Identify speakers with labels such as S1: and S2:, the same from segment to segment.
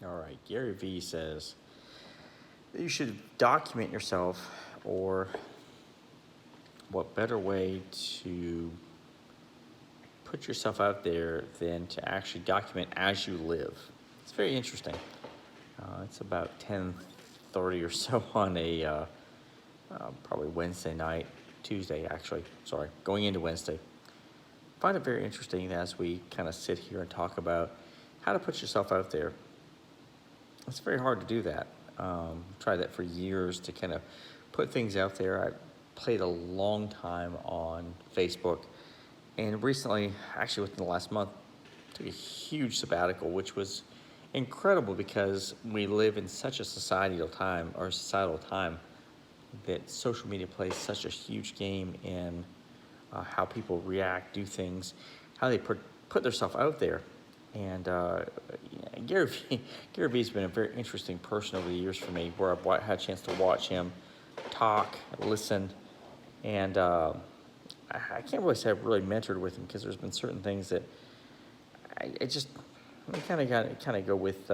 S1: All right, Gary Vee says that you should document yourself, or what better way to put yourself out there than to actually document as you live. It's very interesting. It's about 10:30 or so on a probably Wednesday night, Tuesday actually, sorry, going into Wednesday. I find it very interesting as we kind of sit here and talk about how to put yourself out there. It's very hard to do that. Tried that for years to kind of put things out there. I played a long time on Facebook, and recently, actually within the last month, took a huge sabbatical, which was incredible because we live in such a societal time that social media plays such a huge game in how people react, do things, how they put themselves out there. And Gary Vee's been a very interesting person over the years for me, where I've had a chance to watch him talk, listen, and I can't really say I've really mentored with him, because there's been certain things that I just kind of go with.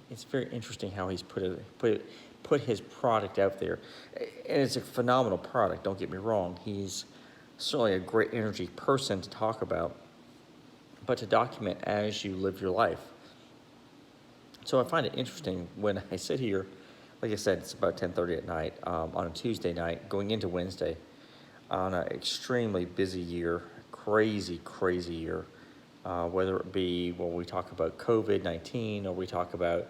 S1: It's very interesting how he's put his product out there, and it's a phenomenal product. Don't get me wrong; he's certainly a great energy person to talk about, but to document as you live your life. So I find it interesting when I sit here, like I said, it's about 10:30 at night on a Tuesday night, going into Wednesday, on an extremely busy year, crazy year, whether it be when we talk about COVID-19 or we talk about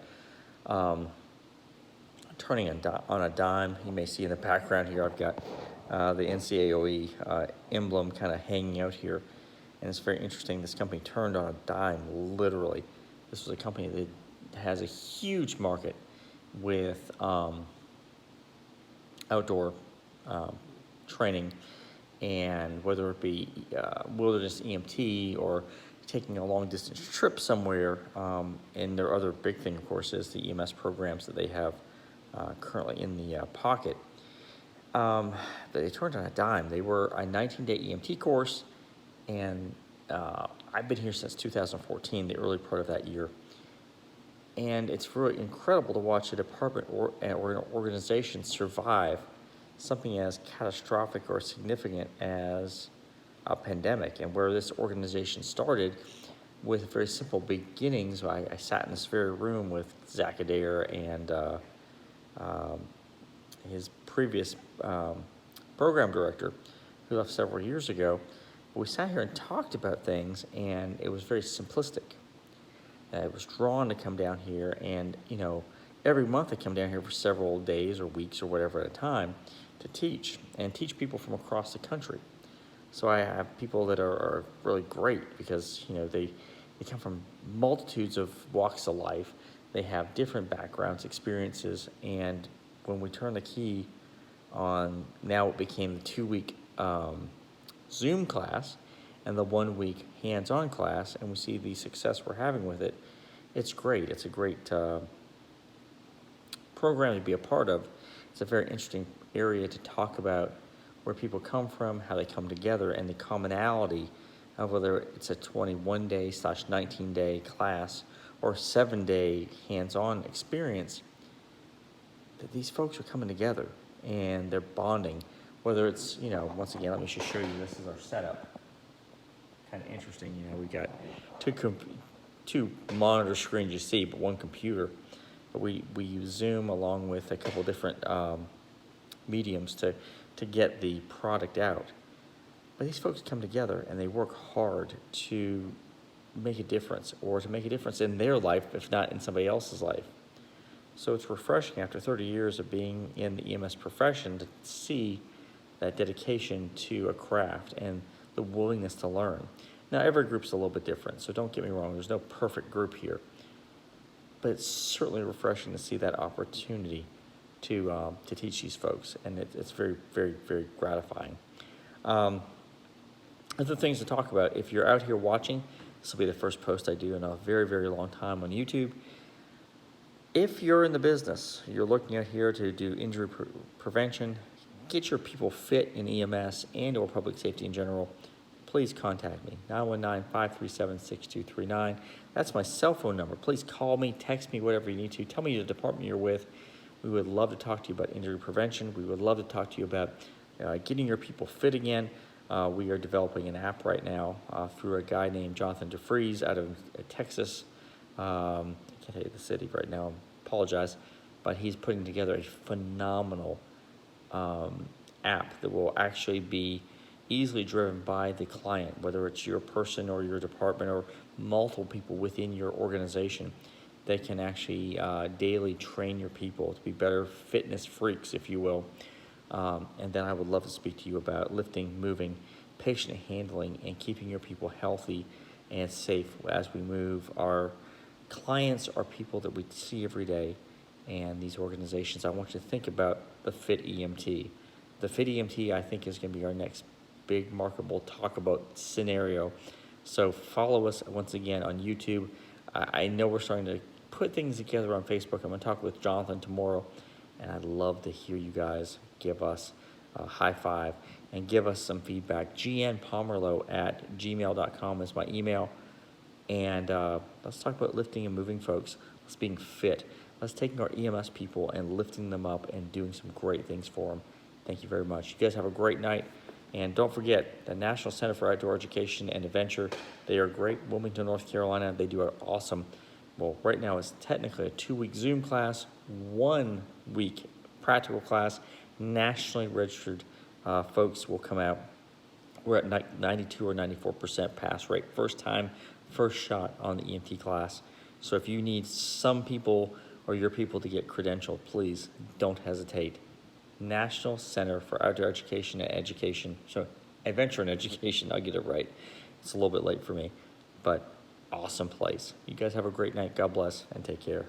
S1: turning on a dime. You may see in the background here, I've got the NCOAE emblem kind of hanging out here. And it's very interesting, this company turned on a dime, literally. This was a company that has a huge market with outdoor training, and whether it be wilderness EMT or taking a long-distance trip somewhere. And their other big thing, of course, is the EMS programs that they have currently in the pocket. They turned on a dime. They were a 19-day EMT course, and I've been here since 2014, the early part of that year. And it's really incredible to watch a department or an organization survive something as catastrophic or significant as a pandemic. And where this organization started with very simple beginnings. I sat in this very room with Zach Adair and his previous program director, who left several years ago. We sat here and talked about things, and it was very simplistic. I was drawn to come down here, and every month I come down here for several days or weeks or whatever at a time to teach people from across the country. So I have people that are really great, because they come from multitudes of walks of life. They have different backgrounds, experiences, and when we turn the key on now what became the 2-week Zoom class and the 1-week hands-on class, and we see the success we're having with it, it's great. It's a great program to be a part of. It's a very interesting area to talk about where people come from, how they come together, and the commonality of whether it's a 21-day/19-day class or 7-day hands-on experience, that these folks are coming together and they're bonding. Whether it's, once again, let me just show you, this is our setup. Kind of interesting, we got two monitor screens you see, but one computer. But we use Zoom along with a couple different mediums to get the product out. But these folks come together and they work hard to make a difference, or to make a difference in their life, if not in somebody else's life. So it's refreshing after 30 years of being in the EMS profession to see that dedication to a craft and the willingness to learn. Now, every group's a little bit different, so don't get me wrong, there's no perfect group here. But it's certainly refreshing to see that opportunity to teach these folks, and it's very, very, very gratifying. Other things to talk about, if you're out here watching, this will be the first post I do in a very, very long time on YouTube. If you're in the business, you're looking out here to do injury prevention, get your people fit in EMS and or public safety in general, please please contact me, 919-537-6239. That's my cell phone number. Please call me, text me, whatever you need to. Tell me the department you're with. We would love to talk to you about injury prevention. We would love to talk to you about getting your people fit again. We are developing an app right now through a guy named Jonathan DeFries out of Texas. I can't tell you the city right now, I apologize, but he's putting together a phenomenal app that will actually be easily driven by the client, whether it's your person or your department or multiple people within your organization. They can actually daily train your people to be better fitness freaks, if you will. And then I would love to speak to you about lifting, moving, patient handling, and keeping your people healthy and safe as we move. Our clients are people that we see every day, and these organizations, I want you to think about the Fit EMT. The Fit EMT, I think, is going to be our next big marketable talk about scenario. So follow us once again on YouTube. I know we're starting to put things together on Facebook. I'm going to talk with Jonathan tomorrow, and I'd love to hear you guys give us a high five and give us some feedback. gnpomerlo@gmail.com is my email. And let's talk about lifting and moving, folks. Let's being fit. Let's taking our EMS people and lifting them up and doing some great things for them. Thank you very much. You guys have a great night. And don't forget, the National Center for Outdoor Education and Adventure, they are great. Wilmington, North Carolina, they do an awesome, well, right now it's technically a 2-week Zoom class, 1 week practical class. Nationally registered folks will come out. We're at 92 or 94% pass rate. First time, first shot on the EMT class. So if you need some people or your people to get credentialed, please don't hesitate. National Center for Outdoor Education and Education. So Adventure and Education, I'll get it right. It's a little bit late for me, but awesome place. You guys have a great night. God bless and take care.